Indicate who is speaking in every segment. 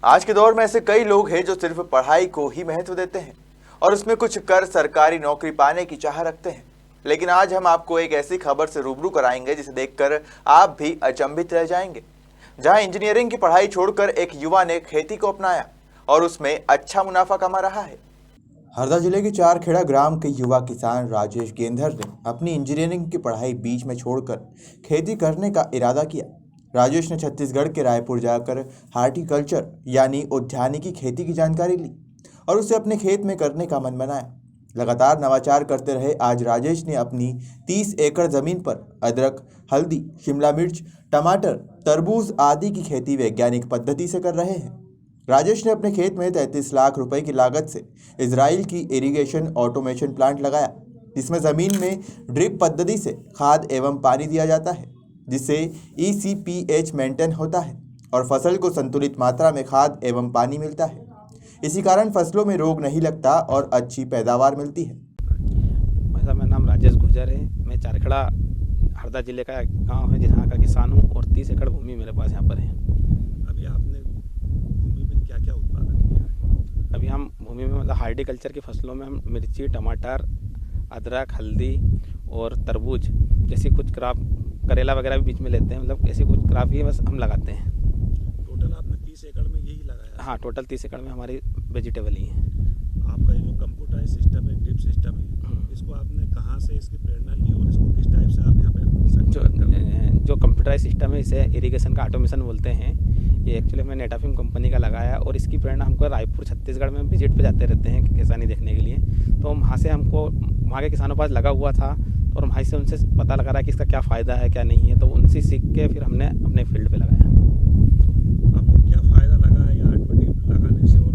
Speaker 1: आज के दौर में ऐसे कई लोग हैं जो सिर्फ पढ़ाई को ही महत्व देते हैं और उसमें कुछ कर सरकारी नौकरी पाने की चाह रखते हैं। लेकिन आज हम आपको एक ऐसी खबर से रूबरू कराएंगे जिसे देखकर आप भी अचंभित रह जाएंगे। जहां इंजीनियरिंग की पढ़ाई छोड़कर एक युवा ने खेती को अपनाया और उसमें अच्छा मुनाफा कमा रहा है। हरदा जिले के चारखेड़ा ग्राम के युवा किसान राजेश गेंधर ने अपनी इंजीनियरिंग की पढ़ाई बीच में छोड़कर खेती करने का इरादा किया। राजेश ने छत्तीसगढ़ के रायपुर जाकर हार्टिकल्चर यानी उद्यानिकी खेती की जानकारी ली और उसे अपने खेत में करने का मन बनाया। लगातार नवाचार करते रहे आज राजेश ने अपनी 30 एकड़ जमीन पर अदरक, हल्दी, शिमला मिर्च, टमाटर, तरबूज आदि की खेती वैज्ञानिक पद्धति से कर रहे हैं। राजेश ने अपने खेत में 33 लाख रुपए की लागत से इजराइल की इरिगेशन ऑटोमेशन प्लांट लगाया, जिसमें जमीन में ड्रिप पद्धति से खाद एवं पानी दिया जाता है, जिससे ECPH मेंटेन होता है और फसल को संतुलित मात्रा में खाद एवं पानी मिलता है। इसी कारण फसलों में रोग नहीं लगता और अच्छी पैदावार मिलती है।
Speaker 2: मेरा नाम राजेश गुजर है। मैं चारखेड़ा हरदा जिले का गांव है जहाँ का किसान हूँ और 30 एकड़ भूमि मेरे पास यहाँ पर है।
Speaker 3: अभी आपने भूमि में क्या क्या उत्पादन किया है?
Speaker 2: अभी हम भूमि में मतलब हार्टिकल्चर की फसलों में हम मिर्ची, टमाटर, अदरक, हल्दी और तरबूज जैसी कुछ क्रॉप, करेला वगैरह भी बीच में लेते हैं। मतलब ऐसी कुछ क्रॉप ही बस हम लगाते हैं।
Speaker 3: टोटल आपने 30 एकड़ में यही लगाया?
Speaker 2: हाँ, टोटल 30 एकड़ में हमारी वेजिटेबल ही है।
Speaker 3: आपका ये जो कंप्यूटराइज सिस्टम है, ड्रिप सिस्टम है, इसको आपने कहाँ से इसकी प्रेरणा ली और इसको किस टाइप से आप यहाँ पे
Speaker 2: जो कंप्यूटराइज सिस्टम है इसे इरिगेशन का ऑटोमेशन बोलते हैं। ये एक्चुअली हमने नेटाफिम कंपनी का लगाया और इसकी प्रेरणा हमको रायपुर छत्तीसगढ़ में विजिट पे जाते रहते हैं किसानी देखने के लिए। तो वहाँ से हमको वहाँ के किसानों के पास लगा हुआ था और वहाँ से उनसे पता लगा रहा है कि इसका क्या फ़ायदा है क्या नहीं है। तो उनसे सीख के फिर हमने अपने फील्ड पे लगाया।
Speaker 3: आपको क्या फ़ायदा लगा या एडवर्टीज लगाने से और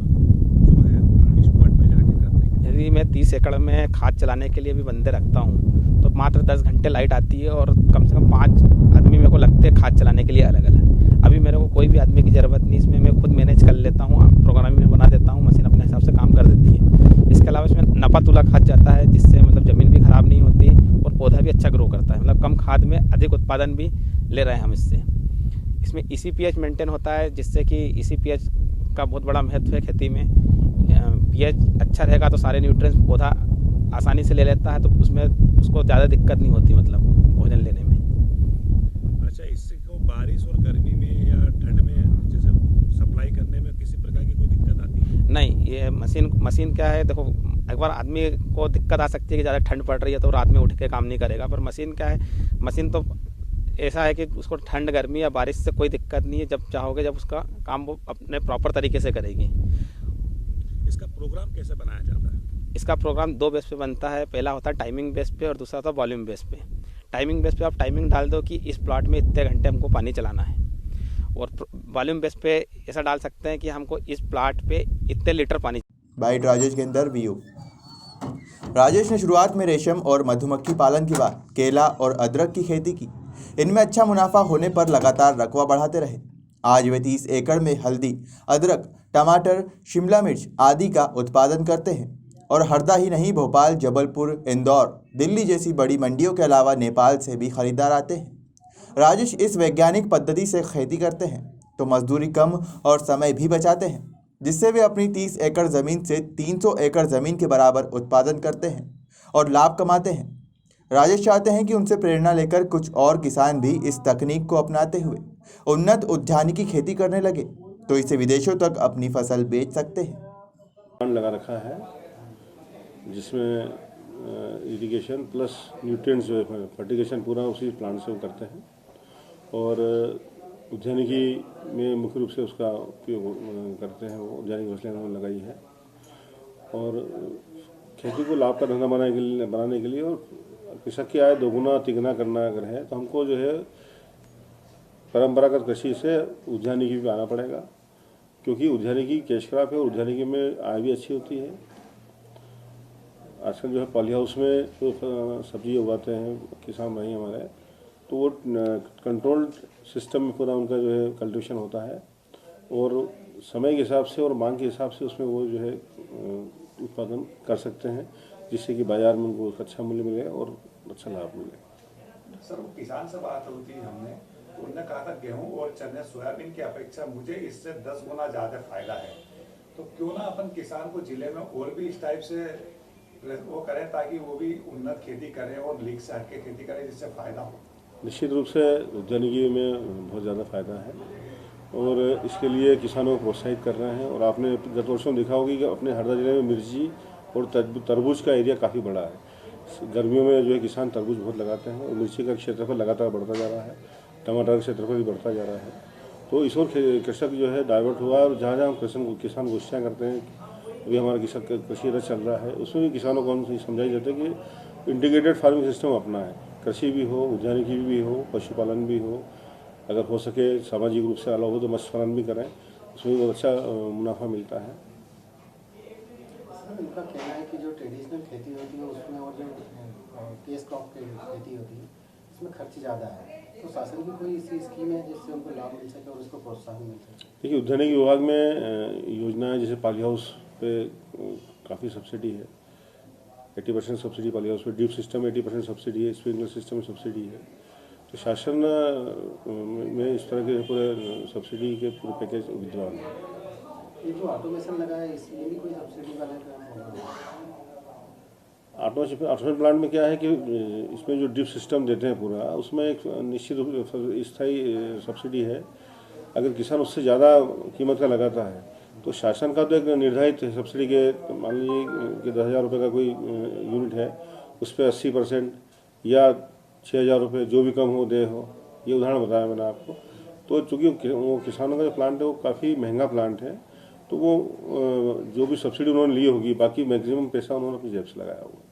Speaker 3: जो है स्पॉट पे जाके करने के?
Speaker 2: यदि मैं 30 एकड़ में खाद चलाने के लिए भी बंदे रखता हूँ तो मात्र 10 घंटे लाइट आती है और कम से कम 5 आदमी मेरे को लगते हैं खाद चलाने के लिए अलग अलग। अभी मेरे को कोई भी आदमी की ज़रूरत नहीं, इसमें मैं खुद मैनेज कर लेता हूँ, प्रोग्रामिंग में बना देता हूँ, मशीन अपने हिसाब से काम कर देती है। इसके अलावा इसमें नपा तुला खाद जाता है जिससे मतलब ज़मीन भी ख़राब नहीं होती और पौधा भी अच्छा ग्रो करता है। मतलब कम खाद में अधिक उत्पादन भी ले रहे हैं हम इससे। इसमें ECPH मेंटेन होता है जिससे कि ECPH का बहुत बड़ा महत्व है खेती में। pH अच्छा रहेगा तो सारे न्यूट्रिएंट्स पौधा आसानी से ले लेता है, तो उसमें उसको ज़्यादा दिक्कत नहीं होती मतलब भोजन लेने में।
Speaker 3: अच्छा, इससे को बारिश और गर्मी में या ठंड में जैसे सप्लाई करने में किसी प्रकार की कोई दिक्कत आती है?
Speaker 2: नहीं, ये मशीन क्या है, देखो एक बार आदमी को दिक्कत आ सकती है कि ज़्यादा ठंड पड़ रही है तो रात में उठ के काम नहीं करेगा। पर मशीन क्या है, मशीन तो ऐसा है कि उसको ठंड, गर्मी या बारिश से कोई दिक्कत नहीं है। जब चाहोगे जब उसका काम वो अपने प्रॉपर तरीके से करेगी।
Speaker 3: इसका प्रोग्राम कैसे बनाया जाता है?
Speaker 2: इसका प्रोग्राम 2 बेस पे बनता है। पहला होता है टाइमिंग बेस पे और दूसरा होता है वॉल्यूम बेस पे। टाइमिंग बेस पे आप टाइमिंग डाल दो कि इस प्लॉट में इतने घंटे हमको पानी चलाना है, और वॉल्यूम बेस पे ऐसा डाल सकते हैं कि हमको इस प्लॉट पे इतने लीटर पानी।
Speaker 1: Byte Rajesh Gendar VO। राजेश ने शुरुआत में रेशम और मधुमक्खी पालन के बाद केला और अदरक की खेती की। इनमें अच्छा मुनाफा होने पर लगातार रकबा बढ़ाते रहे। आज वे 30 एकड़ में हल्दी, अदरक, टमाटर, शिमला मिर्च आदि का उत्पादन करते हैं और हरदा ही नहीं, भोपाल, जबलपुर, इंदौर, दिल्ली जैसी बड़ी मंडियों के अलावा नेपाल से भी खरीदार आते हैं। राजेश इस वैज्ञानिक पद्धति से खेती करते हैं तो मजदूरी कम और समय भी बचाते हैं, जिससे वे अपनी 30 एकड़ ज़मीन से 300 एकड़ ज़मीन के बराबर उत्पादन करते हैं और लाभ कमाते हैं। राजेश चाहते हैं कि उनसे प्रेरणा लेकर कुछ और किसान भी इस तकनीक को अपनाते हुए उन्नत उद्यानिकी खेती करने लगे तो इसे विदेशों तक अपनी फसल बेच सकते हैं।
Speaker 3: प्लांट लगा रखा है जिसमें इरिगेशन प्लस न्यूट्रिएंट्स जो है फर्टिगेशन पूरा उसी प्लांट से वो करते हैं और उद्यानिकी में मुख्य रूप से उसका उपयोग करते हैं। वो उद्यानिकी फसलें उन्होंने लगाई है और खेती को लाभ का धंधा बनाने के लिए और कृषक की आय दोगुना तिगुना करना अगर है तो हमको जो है परंपरागत कृषि से उद्यानिकी पे आना पड़ेगा, क्योंकि उद्यानिकी कैश क्रॉप है और उद्यानिकी में आय भी अच्छी होती है। आजकल जो है पॉली हाउस में तो सब्जी उगाते हैं किसान भाई हमारे, तो वो कंट्रोल्ड सिस्टम में पूरा उनका जो है कल्टीवेशन होता है और समय के हिसाब से और मांग के हिसाब से उसमें वो जो है उत्पादन कर सकते हैं, जिससे कि बाजार में उनको अच्छा मूल्य मिले और अच्छा लाभ मिले।
Speaker 4: सर, किसान से बात होती है हमने तो उन्होंने कहा था गेहूं और चने सोयाबीन की अपेक्षा मुझे इससे 10 गुना ज़्यादा फायदा है। तो क्यों ना अपन किसान को जिले में और भी इस टाइप से वो करें ताकि वो भी उन्नत खेती करें और लीक से हट के खेती करें जिससे फायदा हो।
Speaker 3: निश्चित रूप से उद्यानिकी में बहुत ज़्यादा फायदा है और इसके लिए किसानों को प्रोत्साहित कर रहे हैं। और आपने गत वर्षों में देखा होगी कि अपने हरदा जिले में मिर्ची और तरबूज का एरिया काफ़ी बड़ा है। गर्मियों में जो है किसान तरबूज बहुत लगाते हैं और मिर्ची का क्षेत्रफल लगातार बढ़ता जा रहा है, टमाटर का क्षेत्रफल भी बढ़ता जा रहा है। तो इस ओर कृषक जो है डाइवर्ट हुआ और जहाँ जहाँ किसान गोष्ठियाँ करते हैं, अभी हमारा कृषि रथ चल रहा है, उसमें भी किसानों को हम समझाई जाते हैं कि इंटीग्रेटेड फार्मिंग सिस्टम अपना है, कृषि भी हो, उद्यानिकी भी हो, पशुपालन भी हो, अगर हो सके सामाजिक रूप से अलग हो तो मत्स्य पालन भी करें, उसमें बहुत अच्छा मुनाफा मिलता है।
Speaker 5: सर, उनका कहना है कि जो ट्रेडिशनल खेती होती है उसमें और जो केस क्रॉप की खेती होती है उसमें खर्च ज़्यादा है, तो शासन की कोई ऐसी स्कीम है जिससे उनको लाभ मिल सके और उसको प्रोत्साहन मिल सके? देखिए,
Speaker 3: उद्यानिकी विभाग में योजनाएं जैसे पाली हाउस पे काफ़ी सब्सिडी है, 80% सब्सिडी पाली हाउस पे, ड्रिप सिस्टम 80% सब्सिडी है, स्प्रिंकलर सिस्टम में सब्सिडी है। तो शासन में इस तरह के पूरे सब्सिडी के पूरे पैकेज विद्यमान है।
Speaker 5: ये जो ऑटोमेशन लगा है इसमें भी कोई सब्सिडी वाले काम होगा?
Speaker 3: ऑटोमेशन प्लांट में क्या है कि इसमें जो ड्रिप सिस्टम देते हैं पूरा, उसमें एक निश्चित स्थायी सब्सिडी है। अगर किसान उससे ज़्यादा कीमत का लगाता है तो शासन का तो एक निर्धारित सब्सिडी के, मान लीजिए कि 10,000 रुपये का कोई यूनिट है, उस पर 80% या 6,000 रुपये जो भी कम हो दे हो, ये उदाहरण बताया मैंने आपको। तो चूँकि वो किसानों का जो प्लांट है वो काफ़ी महंगा प्लांट है, तो वो जो भी सब्सिडी उन्होंने ली होगी बाकी मैक्सिमम पैसा उन्होंने अपनी जेब से लगाया होगा।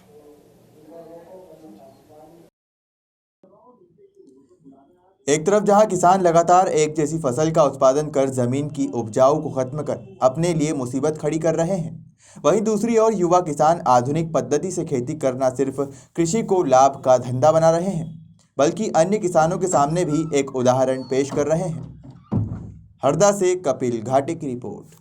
Speaker 1: एक तरफ जहां किसान लगातार एक जैसी फसल का उत्पादन कर जमीन की उपजाऊ को खत्म कर अपने लिए मुसीबत खड़ी कर रहे हैं, वहीं दूसरी ओर युवा किसान आधुनिक पद्धति से खेती करना सिर्फ कृषि को लाभ का धंधा बना रहे हैं, बल्कि अन्य किसानों के सामने भी एक उदाहरण पेश कर रहे हैं। हरदा से कपिल घाटे की रिपोर्ट।